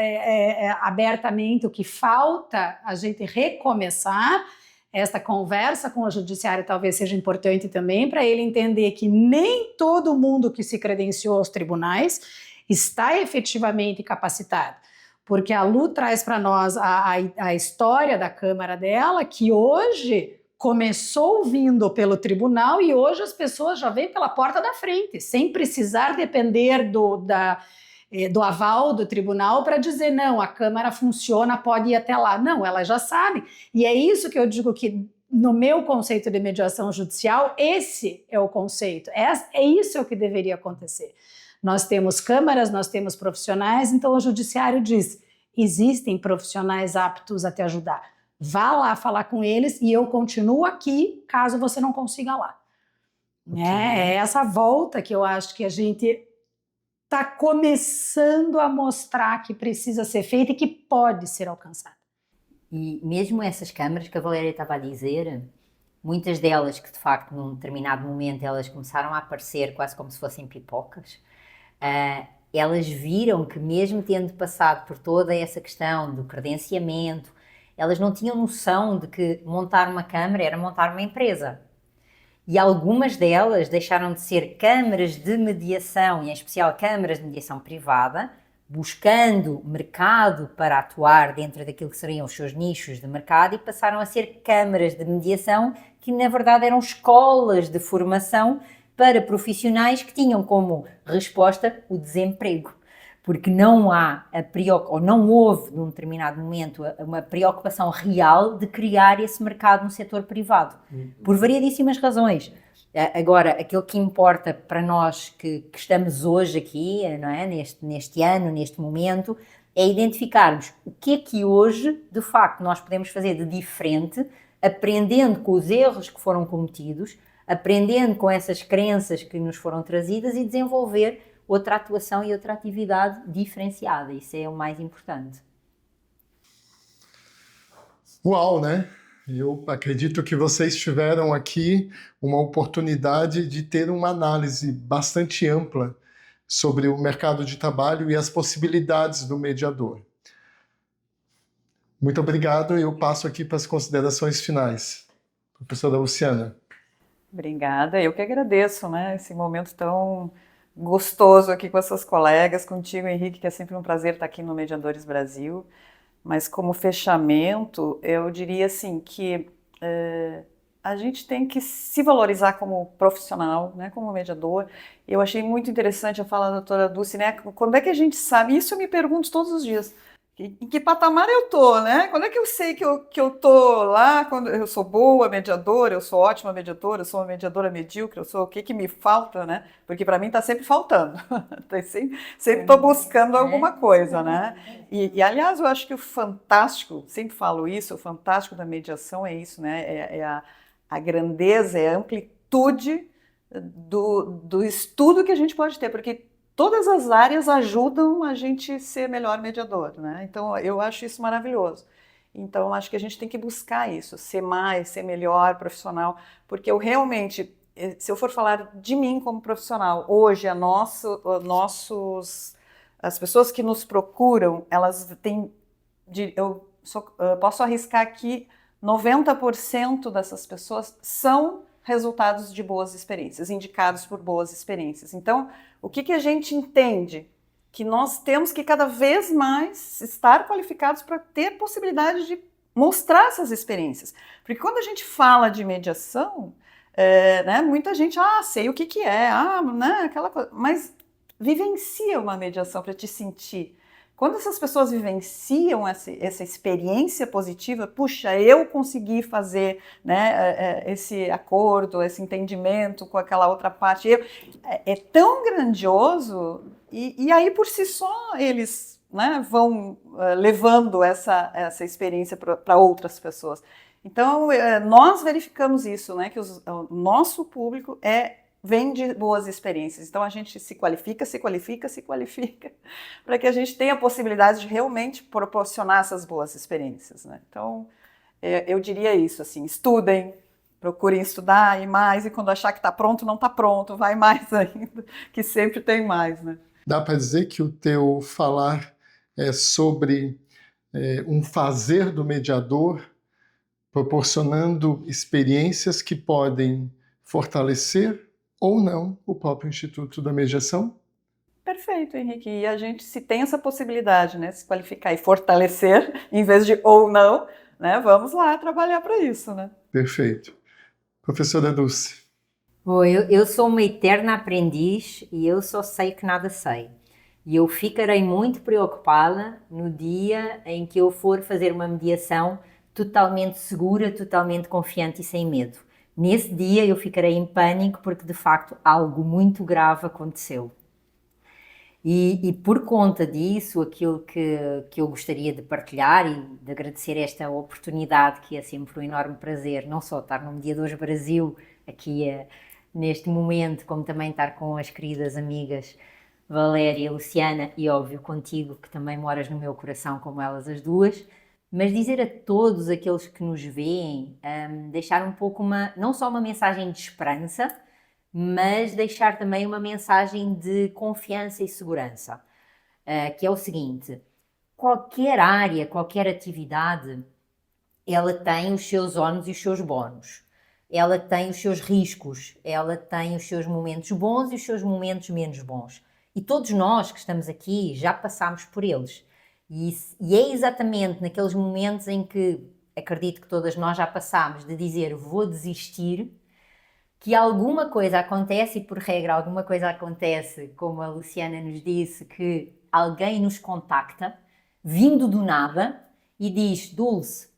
abertamente o que falta, a gente recomeçar esta conversa com o judiciário talvez seja importante também para ele entender que nem todo mundo que se credenciou aos tribunais está efetivamente capacitado. Porque a Lu traz para nós a história da Câmara dela, que hoje... começou vindo pelo tribunal e hoje as pessoas já vêm pela porta da frente, sem precisar depender do aval do tribunal para dizer, não, a Câmara funciona, pode ir até lá. Não, ela já sabe. E é isso que eu digo que, no meu conceito de mediação judicial, esse é o conceito. É isso que deveria acontecer. Nós temos câmaras, nós temos profissionais, então o judiciário diz, existem profissionais aptos a te ajudar. Vá lá falar com eles e eu continuo aqui caso você não consiga lá. Okay. É essa volta que eu acho que a gente está começando a mostrar que precisa ser feita e que pode ser alcançada. E mesmo essas câmaras que a Valéria estava a dizer, muitas delas que de facto num determinado momento elas começaram a aparecer quase como se fossem pipocas, elas viram que mesmo tendo passado por toda essa questão do credenciamento, elas não tinham noção de que montar uma câmara era montar uma empresa. E algumas delas deixaram de ser câmaras de mediação, e em especial câmaras de mediação privada, buscando mercado para atuar dentro daquilo que seriam os seus nichos de mercado, e passaram a ser câmaras de mediação que, na verdade, eram escolas de formação para profissionais que tinham como resposta o desemprego. Porque não há ou não houve, num determinado momento, uma preocupação real de criar esse mercado no setor privado. Por variedíssimas razões. Agora, aquilo que importa para nós que estamos hoje aqui, não é? Neste ano, neste momento, é identificarmos o que é que hoje, de facto, nós podemos fazer de diferente, aprendendo com os erros que foram cometidos, aprendendo com essas crenças que nos foram trazidas e desenvolver outra atuação e outra atividade diferenciada. Isso é o mais importante. Uau, né? Eu acredito que vocês tiveram aqui uma oportunidade de ter uma análise bastante ampla sobre o mercado de trabalho e as possibilidades do mediador. Muito obrigado e eu passo aqui para as considerações finais. Professora Luciana. Obrigada, eu que agradeço, né, esse momento tão gostoso aqui com as suas colegas, contigo, Henrique, que é sempre um prazer estar aqui no Mediadores Brasil. Mas como fechamento, eu diria assim que a gente tem que se valorizar como profissional, né, como mediador. Eu achei muito interessante a fala da doutora Dulce, né? Quando é que a gente sabe? Isso eu me pergunto todos os dias. Em que patamar eu tô, né? Quando é que eu sei que eu tô lá, quando eu sou boa mediadora, eu sou ótima mediadora, eu sou uma mediadora medíocre, eu sou o que me falta, né? Porque para mim tá sempre faltando. Sempre tô buscando alguma coisa, né? E aliás, eu acho que o fantástico, sempre falo isso, o fantástico da mediação é isso, né? É a grandeza, é a amplitude do estudo que a gente pode ter, porque todas as áreas ajudam a gente ser melhor mediador, né? Então, eu acho isso maravilhoso. Então, acho que a gente tem que buscar isso, ser mais, ser melhor profissional, porque eu realmente, se eu for falar de mim como profissional, hoje as pessoas que nos procuram, elas têm, posso arriscar aqui, 90% dessas pessoas são resultados de boas experiências, indicados por boas experiências. Então, o que a gente entende? Que nós temos que cada vez mais estar qualificados para ter possibilidade de mostrar essas experiências. Porque quando a gente fala de mediação, né, muita gente, sei o que é, né, aquela coisa, mas vivencia uma mediação para te sentir. Quando essas pessoas vivenciam essa experiência positiva, puxa, eu consegui fazer, né, esse acordo, esse entendimento com aquela outra parte, é tão grandioso, e aí por si só eles, né, vão levando essa experiência para outras pessoas. Então, nós verificamos isso, né, que o nosso público vem de boas experiências. Então a gente se qualifica para que a gente tenha a possibilidade de realmente proporcionar essas boas experiências, né? Então eu diria isso, assim, estudem, procurem estudar e quando achar que está pronto, não está pronto, vai mais ainda, que sempre tem mais, né? Dá para dizer que o teu falar é sobre um fazer do mediador, proporcionando experiências que podem fortalecer ou não o próprio Instituto da Mediação? Perfeito, Henrique. E a gente, se tem essa possibilidade, né, se qualificar e fortalecer, em vez de ou não, né, vamos lá trabalhar para isso, né? Perfeito. Professora Dulce. Bom, eu sou uma eterna aprendiz e eu só sei que nada sei. E eu ficarei muito preocupada no dia em que eu for fazer uma mediação totalmente segura, totalmente confiante e sem medo. Nesse dia eu ficarei em pânico porque de facto algo muito grave aconteceu. E por conta disso, aquilo que eu gostaria de partilhar e de agradecer esta oportunidade, que é sempre um enorme prazer, não só estar no Mediadores Brasil aqui neste momento, como também estar com as queridas amigas Valéria, Luciana e óbvio contigo, que também moras no meu coração como elas as duas. Mas dizer a todos aqueles que nos veem, deixar um pouco não só uma mensagem de esperança, mas deixar também uma mensagem de confiança e segurança, que é o seguinte: qualquer área, qualquer atividade, ela tem os seus ónus e os seus bónus, ela tem os seus riscos, ela tem os seus momentos bons e os seus momentos menos bons. E todos nós que estamos aqui já passámos por eles. E é exatamente naqueles momentos em que, acredito que todas nós já passámos, de dizer vou desistir, que alguma coisa acontece, e por regra alguma coisa acontece, como a Luciana nos disse, que alguém nos contacta, vindo do nada, e diz: Dulce,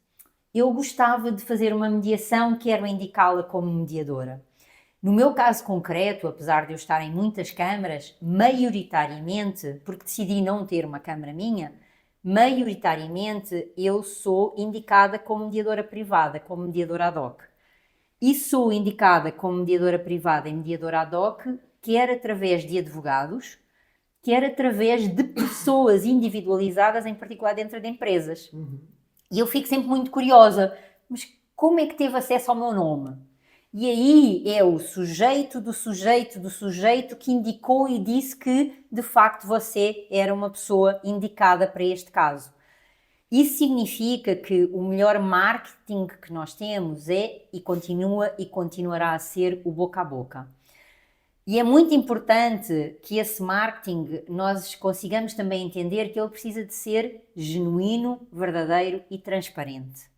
eu gostava de fazer uma mediação, quero indicá-la como mediadora. No meu caso concreto, apesar de eu estar em muitas câmaras, maioritariamente, porque decidi não ter uma câmara minha, maioritariamente eu sou indicada como mediadora privada, como mediadora ad hoc. E sou indicada como mediadora privada e mediadora ad hoc, quer através de advogados, quer através de pessoas individualizadas, em particular dentro de empresas. E eu fico sempre muito curiosa, mas como é que teve acesso ao meu nome? E aí é o sujeito do sujeito do sujeito que indicou e disse que, de facto, você era uma pessoa indicada para este caso. Isso significa que o melhor marketing que nós temos é e continua e continuará a ser o boca a boca. E é muito importante que esse marketing nós consigamos também entender que ele precisa de ser genuíno, verdadeiro e transparente.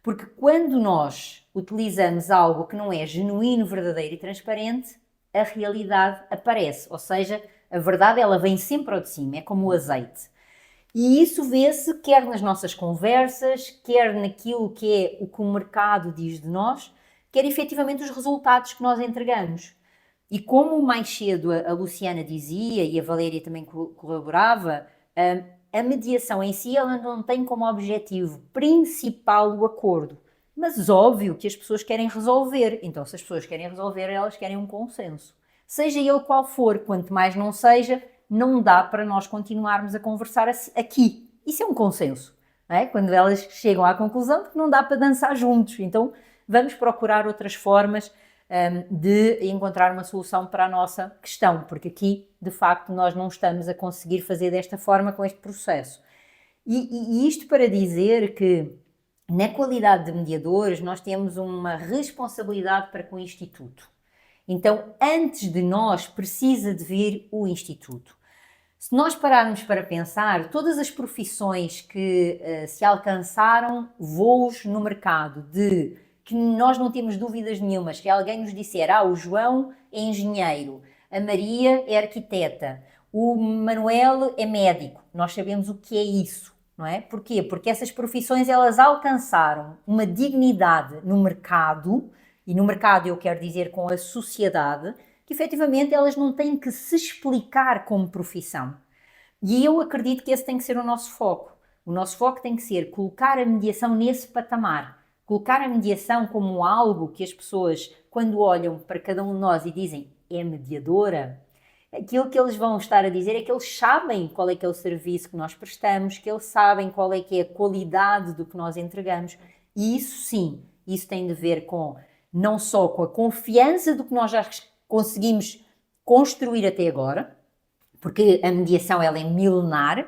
Porque quando nós utilizamos algo que não é genuíno, verdadeiro e transparente, a realidade aparece. Ou seja, a verdade ela vem sempre ao de cima, é como o azeite. E isso vê-se quer nas nossas conversas, quer naquilo que é o que o mercado diz de nós, quer efetivamente os resultados que nós entregamos. E como mais cedo a Luciana dizia, e a Valéria também colaborava, a mediação em si ela não tem como objetivo principal o acordo. Mas óbvio que as pessoas querem resolver. Então, se as pessoas querem resolver, elas querem um consenso. Seja ele qual for, quanto mais não seja, não dá para nós continuarmos a conversar aqui. Isso é um consenso, não é? Quando elas chegam à conclusão de que não dá para dançar juntos. Então, vamos procurar outras formas de encontrar uma solução para a nossa questão, porque aqui, de facto, nós não estamos a conseguir fazer desta forma com este processo. E isto para dizer que, na qualidade de mediadores, nós temos uma responsabilidade para com o Instituto. Então, antes de nós, precisa de vir o Instituto. Se nós pararmos para pensar, todas as profissões que se alcançaram voos no mercado de que nós não temos dúvidas nenhumas, que alguém nos disser, o João é engenheiro, a Maria é arquiteta, o Manuel é médico, nós sabemos o que é isso, não é? Porquê? Porque essas profissões elas alcançaram uma dignidade no mercado, e no mercado eu quero dizer com a sociedade, que efetivamente elas não têm que se explicar como profissão. E eu acredito que esse tem que ser o nosso foco. O nosso foco tem que ser colocar a mediação nesse patamar. Colocar a mediação como algo que as pessoas, quando olham para cada um de nós e dizem é mediadora, aquilo que eles vão estar a dizer é que eles sabem qual é que é o serviço que nós prestamos, que eles sabem qual é que é a qualidade do que nós entregamos. E isso sim, isso tem de ver com não só com a confiança do que nós já conseguimos construir até agora, porque a mediação ela é milenar,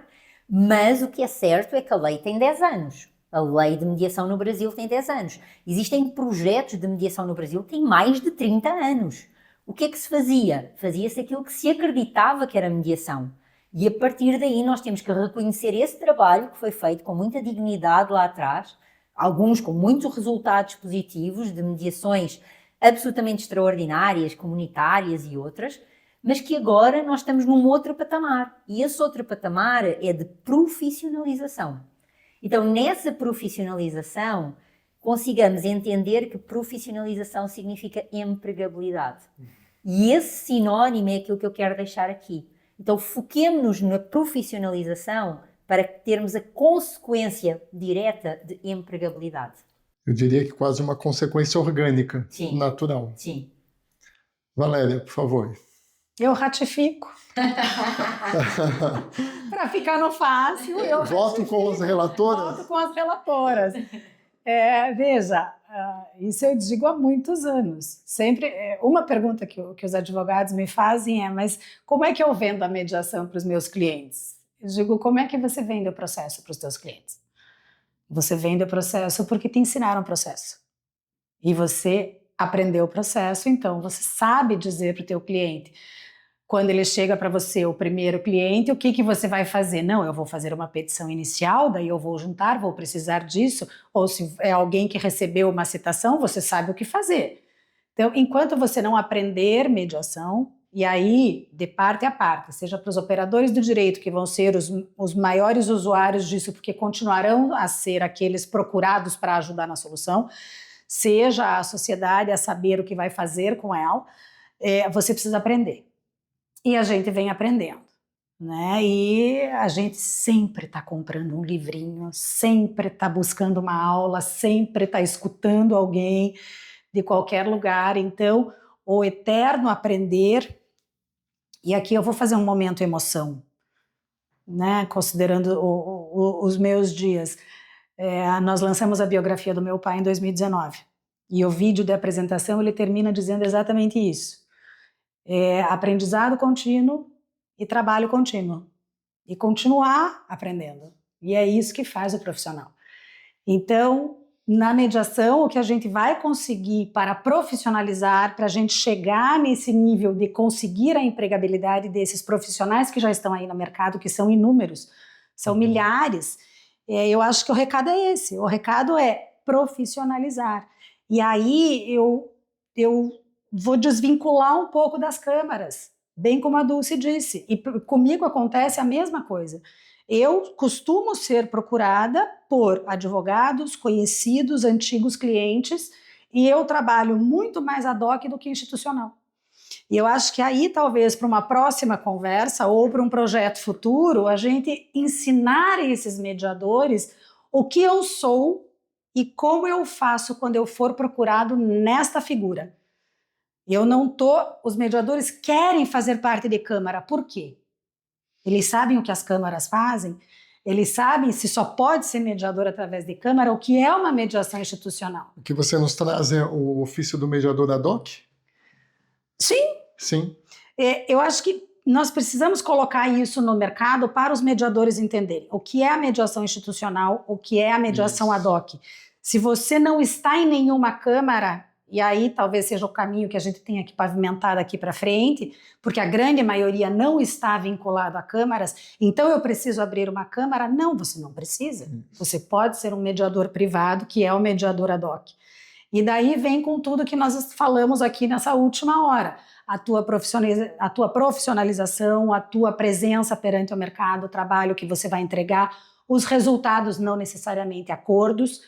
mas o que é certo é que a lei tem 10 anos. A lei de mediação no Brasil tem 10 anos. Existem projetos de mediação no Brasil que têm mais de 30 anos. O que é que se fazia? Fazia-se aquilo que se acreditava que era mediação. E a partir daí nós temos que reconhecer esse trabalho que foi feito com muita dignidade lá atrás, alguns com muitos resultados positivos, de mediações absolutamente extraordinárias, comunitárias e outras, mas que agora nós estamos num outro patamar. E esse outro patamar é de profissionalização. Então, nessa profissionalização, consigamos entender que profissionalização significa empregabilidade. E esse sinónimo é aquilo que eu quero deixar aqui. Então, foquemo-nos na profissionalização para termos a consequência direta de empregabilidade. Eu diria que quase uma consequência orgânica, Sim. natural. Sim. Valéria, por favor. Eu ratifico. Para ficar no fácil, eu Voto com as relatoras? Voto com as relatoras. Veja, isso eu digo há muitos anos. Sempre, uma pergunta que os advogados me fazem é, mas como é que eu vendo a mediação para os meus clientes? Eu digo, como é que você vende o processo para os seus clientes? Você vende o processo porque te ensinaram o processo. E você aprendeu o processo, então você sabe dizer para o teu cliente, quando ele chega para você, o primeiro cliente, o que você vai fazer? Não, eu vou fazer uma petição inicial, daí eu vou juntar, vou precisar disso, ou se é alguém que recebeu uma citação, você sabe o que fazer. Então, enquanto você não aprender mediação, e aí, de parte a parte, seja para os operadores do direito, que vão ser os maiores usuários disso, porque continuarão a ser aqueles procurados para ajudar na solução, seja a sociedade a saber o que vai fazer com ela, você precisa aprender. E a gente vem aprendendo, né? E a gente sempre está comprando um livrinho, sempre está buscando uma aula, sempre está escutando alguém de qualquer lugar. Então, o eterno aprender, e aqui eu vou fazer um momento emoção, né? Considerando os meus dias. Nós lançamos a biografia do meu pai em 2019, e o vídeo de apresentação ele termina dizendo exatamente isso. Aprendizado contínuo e trabalho contínuo, e continuar aprendendo, e é isso que faz o profissional. Então, na mediação, o que a gente vai conseguir para profissionalizar, para a gente chegar nesse nível de conseguir a empregabilidade desses profissionais que já estão aí no mercado, que são inúmeros, são milhares, eu acho que o recado é esse, o recado é profissionalizar. E aí eu vou desvincular um pouco das câmaras, bem como a Dulce disse, e comigo acontece a mesma coisa. Eu costumo ser procurada por advogados, conhecidos, antigos clientes, e eu trabalho muito mais ad hoc do que institucional. E eu acho que aí, talvez, para uma próxima conversa ou para um projeto futuro, a gente ensinar esses mediadores o que eu sou e como eu faço quando eu for procurado nesta figura. Os mediadores querem fazer parte de câmara, por quê? Eles sabem o que as câmaras fazem, eles sabem se só pode ser mediador através de câmara, o que é uma mediação institucional. O que você nos traz é o ofício do mediador ad hoc? Sim. Sim. Eu acho que nós precisamos colocar isso no mercado para os mediadores entenderem o que é a mediação institucional, o que é a mediação ad hoc. Se você não está em nenhuma câmara, e aí talvez seja o caminho que a gente tenha que pavimentar daqui para frente, porque a grande maioria não está vinculado a câmaras, então eu preciso abrir uma câmara? Não, você não precisa. Você pode ser um mediador privado, que é o mediador ad hoc. E daí vem com tudo que nós falamos aqui nessa última hora. A tua profissionalização, a tua presença perante o mercado, o trabalho que você vai entregar, os resultados, não necessariamente acordos,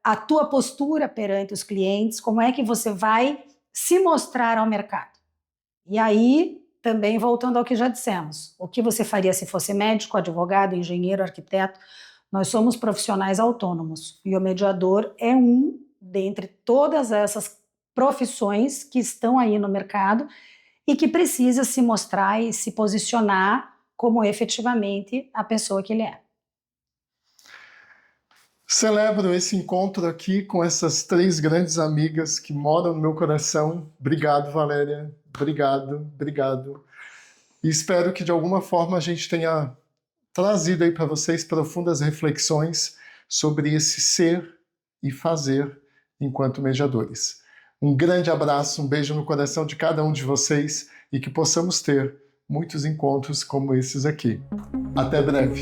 a tua postura perante os clientes, como é que você vai se mostrar ao mercado. E aí, também voltando ao que já dissemos, o que você faria se fosse médico, advogado, engenheiro, arquiteto? Nós somos profissionais autônomos e o mediador é um dentre todas essas profissões que estão aí no mercado e que precisa se mostrar e se posicionar como efetivamente a pessoa que ele é. Celebro esse encontro aqui com essas 3 grandes amigas que moram no meu coração. Obrigado, Valéria. Obrigado. E espero que de alguma forma a gente tenha trazido aí para vocês profundas reflexões sobre esse ser e fazer enquanto mediadores. Um grande abraço, um beijo no coração de cada um de vocês e que possamos ter muitos encontros como esses aqui. Até breve!